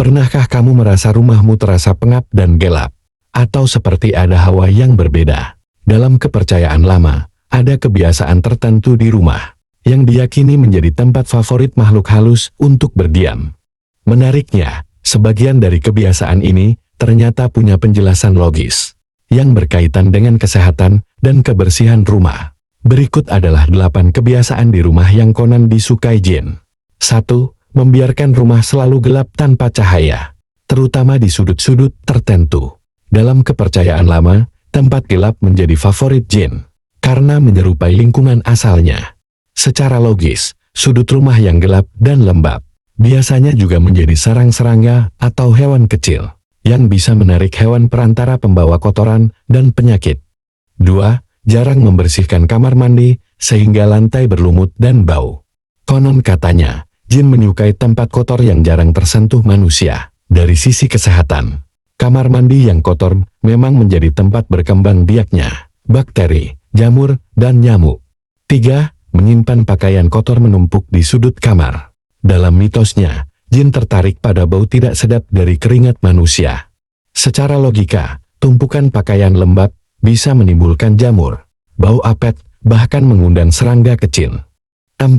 Pernahkah kamu merasa rumahmu terasa pengap dan gelap? Atau seperti ada hawa yang berbeda? Dalam kepercayaan lama, ada kebiasaan tertentu di rumah yang diyakini menjadi tempat favorit makhluk halus untuk berdiam. Menariknya, sebagian dari kebiasaan ini ternyata punya penjelasan logis yang berkaitan dengan kesehatan dan kebersihan rumah. Berikut adalah 8 kebiasaan di rumah yang konon disukai jin. 1. Membiarkan rumah selalu gelap tanpa cahaya, terutama di sudut-sudut tertentu. Dalam kepercayaan lama, tempat gelap menjadi favorit jin karena menyerupai lingkungan asalnya. Secara logis, sudut rumah yang gelap dan lembab biasanya juga menjadi sarang serangga atau hewan kecil yang bisa menarik hewan perantara pembawa kotoran dan penyakit. 2. Jarang membersihkan kamar mandi sehingga lantai berlumut dan bau. Konon katanya, jin menyukai tempat kotor yang jarang tersentuh manusia. Dari sisi kesehatan, kamar mandi yang kotor memang menjadi tempat berkembang biaknya bakteri, jamur, dan nyamuk. 3. Menyimpan pakaian kotor menumpuk di sudut kamar. Dalam mitosnya, jin tertarik pada bau tidak sedap dari keringat manusia. Secara logika, tumpukan pakaian lembab bisa menimbulkan jamur, bau apet, bahkan mengundang serangga kecil. 4.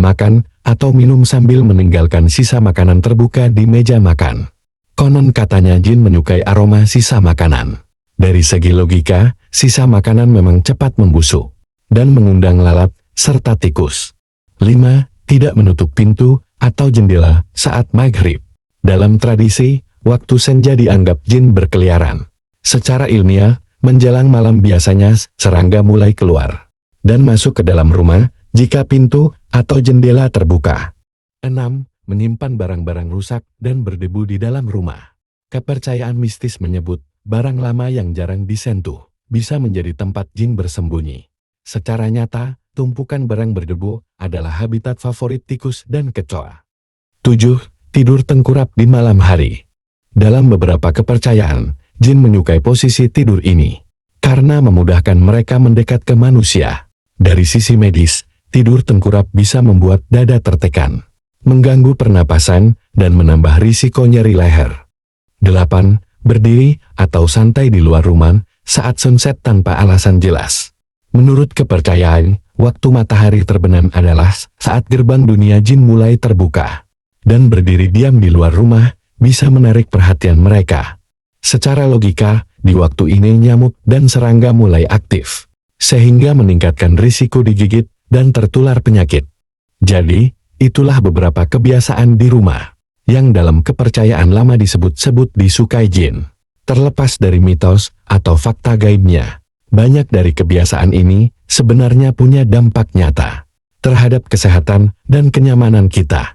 Makan atau minum sambil meninggalkan sisa makanan terbuka di meja makan. Konon katanya jin menyukai aroma sisa makanan. Dari segi logika, sisa makanan memang cepat membusuk dan mengundang lalat serta tikus. 5. Tidak menutup pintu atau jendela saat maghrib. Dalam tradisi, waktu senja dianggap jin berkeliaran. Secara ilmiah, menjelang malam biasanya serangga mulai keluar dan masuk ke dalam rumah jika pintu atau jendela terbuka. 6. Menyimpan barang-barang rusak dan berdebu di dalam rumah. Kepercayaan mistis menyebut barang lama yang jarang disentuh bisa menjadi tempat jin bersembunyi. Secara nyata, tumpukan barang berdebu adalah habitat favorit tikus dan kecoa. 7. Tidur tengkurap di malam hari. Dalam beberapa kepercayaan, jin menyukai posisi tidur ini karena memudahkan mereka mendekat ke manusia. Dari sisi medis, tidur tengkurap bisa membuat dada tertekan, mengganggu pernapasan, dan menambah risiko nyeri leher. 8. Berdiri atau santai di luar rumah saat sunset tanpa alasan jelas. Menurut kepercayaan, waktu matahari terbenam adalah saat gerbang dunia jin mulai terbuka, dan berdiri diam di luar rumah bisa menarik perhatian mereka. Secara logika, di waktu ini nyamuk dan serangga mulai aktif, sehingga meningkatkan risiko digigit dan tertular penyakit. Jadi, itulah beberapa kebiasaan di rumah yang dalam kepercayaan lama disebut-sebut disukai jin. Terlepas dari mitos atau fakta gaibnya, banyak dari kebiasaan ini sebenarnya punya dampak nyata terhadap kesehatan dan kenyamanan kita.